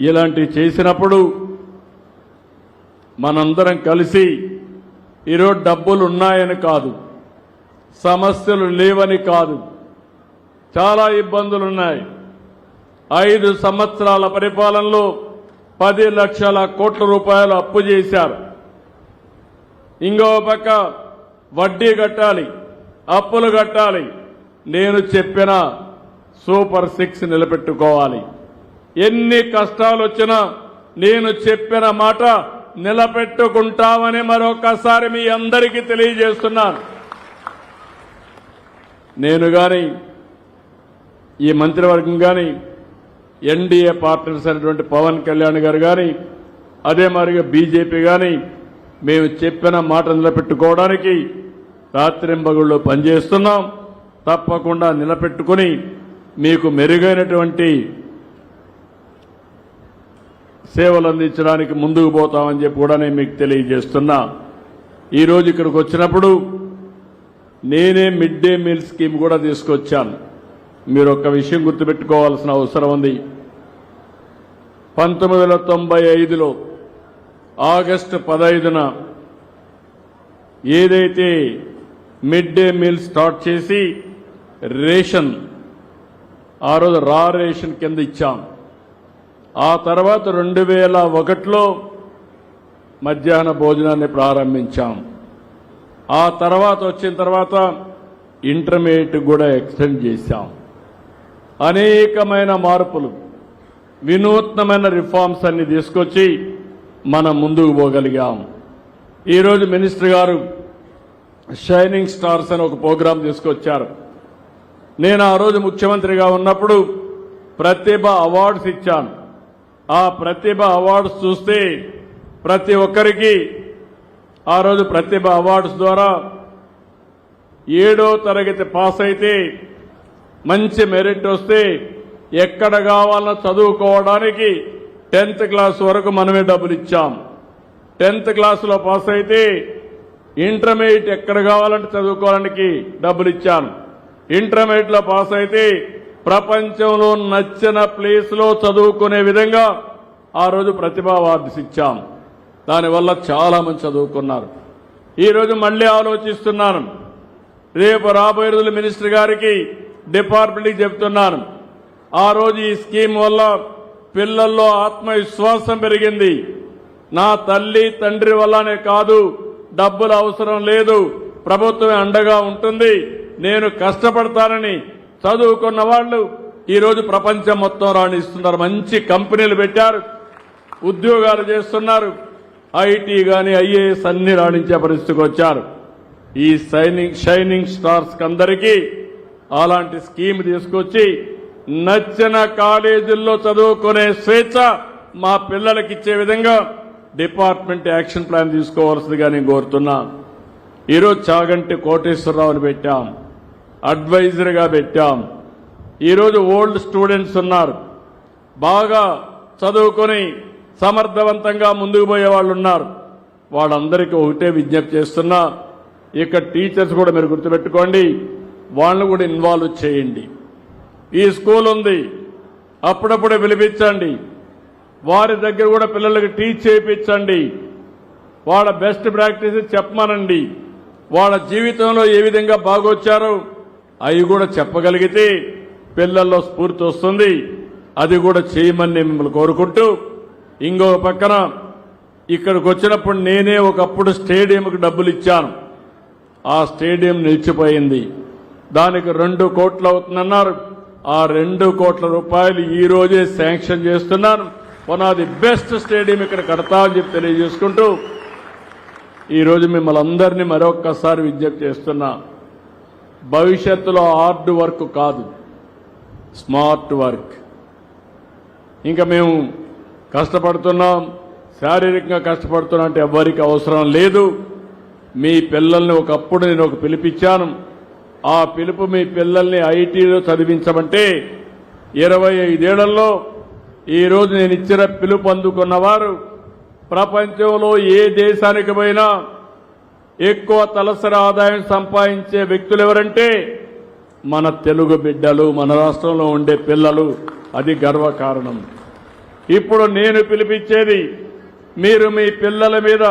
ఇలాంటివి చేసినప్పుడు మనందరం కలిసి ఈరోజు డబ్బులు ఉన్నాయని కాదు, సమస్యలు లేవని కాదు, చాలా ఇబ్బందులు ఉన్నాయి. 5 సంవత్సరాల పరిపాలనలో 10 లక్షల కోట్ల రూపాయలు అప్పు చేశారు. ఇంకో పక్క వడ్డీ కట్టాలి, అప్పులు కట్టాలి. నేను చెప్పిన సూపర్ 6 నిలబెట్టుకోవాలి. ఎన్ని కష్టాలు వచ్చినా నేను చెప్పిన మాట నిలబెట్టుకుంటామని మరొకసారి మీ అందరికీ తెలియజేస్తున్నాను. నేను గాని ఈ మంత్రివర్గం గాని ఎన్డీఏ పార్ట్నర్స్ అయినటువంటి పవన్ కళ్యాణ్ గారు గాని అదే మరిగా బీజేపీ గాని మేము చెప్పిన మాట నిలబెట్టుకోవడానికి రాత్రింబగళ్ళు పనిచేస్తున్నాం. తప్పకుండా నిలబెట్టుకుని మీకు మెరుగైనటువంటి సేవలు అందించడానికి ముందుకు పోతామని చెప్పి కూడా నేను మీకు తెలియజేస్తున్నా. ఈరోజు ఇక్కడికి వచ్చినప్పుడు నేనే మిడ్ డే మీల్ స్కీమ్ కూడా తీసుకొచ్చాను. మీరు ఒక్క విషయం గుర్తుపెట్టుకోవాల్సిన అవసరం ఉంది. 1995లో ఆగస్టు 15న ఏదైతే మిడ్ డే మీల్ స్టార్ట్ చేసి రేషన్ ఆ రోజు రా రేషన్ కింద ఇచ్చాం. ఆ తర్వాత 2001లో మధ్యాహ్న భోజనాన్ని ప్రారంభించాం. ఆ తర్వాత వచ్చిన తర్వాత ఇంటర్మీడియట్ కూడా ఎక్స్టెండ్ చేశాం. అనేకమైన మార్పులు, వినూత్నమైన రిఫార్మ్స్ అన్ని తీసుకొచ్చి మనం ముందుకు పోగలిగాం. ఈరోజు మినిస్టర్ గారు షైనింగ్ స్టార్స్ అని ఒక ప్రోగ్రాం తీసుకొచ్చారు. నేను ఆ రోజు ముఖ్యమంత్రిగా ఉన్నప్పుడు ప్రతిభ అవార్డ్స్ ఇచ్చాను. ఆ ప్రతిభ అవార్డ్స్ చూస్తే ప్రతి ఒక్కరికి ఆ రోజు ప్రతిభ అవార్డ్స్ ద్వారా 7వ తరగతి పాస్ అయితే మంచి మెరిట్ వస్తే ఎక్కడ కావాలన్నా చదువుకోవడానికి 10th క్లాస్ వరకు మనమే డబ్బులు ఇచ్చాం. 10th క్లాసులో పాస్ అయితే ఇంటర్మీడియట్ ఎక్కడ కావాలంటే చదువుకోవడానికి డబ్బులు ఇచ్చాను. ఇంటర్మీడియట్లో పాస్ అయితే ప్రపంచంలో నచ్చిన ప్లేస్లో చదువుకునే విధంగా ఆ రోజు ప్రతిభా అవార్డ్స్ ఇచ్చాం. దానివల్ల చాలా మంది చదువుకున్నారు. ఈరోజు మళ్లీ ఆలోచిస్తున్నాను. రేపు రాబోయే రోజులు మినిస్టర్ గారికి డిపార్ట్మెంట్కి చెప్తున్నాను. ఆ రోజు ఈ స్కీమ్ వల్ల పిల్లల్లో ఆత్మవిశ్వాసం పెరిగింది. నా తల్లి తండ్రి వల్లనే కాదు, డబ్బులు అవసరం లేదు, ప్రభుత్వమే అండగా ఉంటుంది, నేను కష్టపడతానని చదువుకున్న వాళ్ళు ఈరోజు ప్రపంచం మొత్తం రాణిస్తున్నారు. మంచి కంపెనీలు పెట్టారు, ఉద్యోగాలు చేస్తున్నారు. ఐటీ గాని ఐఏఎస్ అన్ని రాణించే పరిస్థితికి వచ్చారు. ఈ షైనింగ్ స్టార్స్ అందరికీ అలాంటి స్కీమ్ తీసుకొచ్చి నచ్చిన కాలేజీల్లో చదువుకునే స్వేచ్ఛ మా పిల్లలకి ఇచ్చే విధంగా డిపార్ట్మెంట్ యాక్షన్ ప్లాన్ తీసుకోవాల్సిందిగా నేను కోరుతున్నా. ఈరోజు చాగంటి కోటేశ్వరరావుని పెట్టాం, అడ్వైజర్గా పెట్టాం. ఈరోజు ఓల్డ్ స్టూడెంట్స్ ఉన్నారు, బాగా చదువుకొని సమర్థవంతంగా ముందుకు పోయే వాళ్ళు ఉన్నారు. వాళ్ళందరికీ ఒకటే విజ్ఞప్తి చేస్తున్నా, ఇక్కడ టీచర్స్ కూడా మీరు గుర్తుపెట్టుకోండి, వాళ్ళని కూడా ఇన్వాల్వ్ చేయండి. ఈ స్కూల్ ఉంది, అప్పుడప్పుడు పిలిపించండి, వారి దగ్గర కూడా పిల్లలకి టీచ్ చేయించండి, వాళ్ళ బెస్ట్ ప్రాక్టీస్ చెప్పమనండి. వాళ్ళ జీవితంలో ఏ విధంగా బాగొచ్చారో అవి కూడా చెప్పగలిగితే పిల్లల్లో స్ఫూర్తి వస్తుంది. అది కూడా చేయమని మిమ్మల్ని కోరుకుంటూ, ఇంకో పక్కన ఇక్కడికి వచ్చినప్పుడు నేనే ఒకప్పుడు స్టేడియంకి డబ్బులు ఇచ్చాను. ఆ స్టేడియం నిలిచిపోయింది. దానికి 2 కోట్లు అవుతుందన్నారు. ఆ 2 కోట్ల రూపాయలు ఈ రోజే శాంక్షన్ చేస్తున్నాను. One of the best stadium ఇక్కడ కడతామని చెప్పి తెలియజేసుకుంటూ ఈరోజు మిమ్మల్ని అందరినీ మరొక్కసారి విజ్ఞప్తి చేస్తున్నా. భవిష్యత్తులో హార్డ్ వర్క్ కాదు, స్మార్ట్ వర్క్. ఇంకా మేము కష్టపడుతున్నాం, శారీరకంగా కష్టపడుతున్నా అంటే ఎవ్వరికి అవసరం లేదు. మీ పిల్లల్ని ఒకప్పుడు నేను ఒక పిలిపించాను. ఆ పిలుపు మీ పిల్లల్ని ఐటీలో చదివించమంటే 25 ఏళ్లలో ఈరోజు నేను ఇచ్చిన పిలుపు అందుకున్నవారు ప్రపంచంలో ఏ దేశానికి పోయినా ఎక్కువ తలసరి ఆదాయం సంపాదించే వ్యక్తులు ఎవరంటే మన తెలుగు బిడ్డలు, మన రాష్ట్రంలో ఉండే పిల్లలు. అది గర్వకారణం. ఇప్పుడు నేను పిలిపించేది మీరు మీ పిల్లల మీద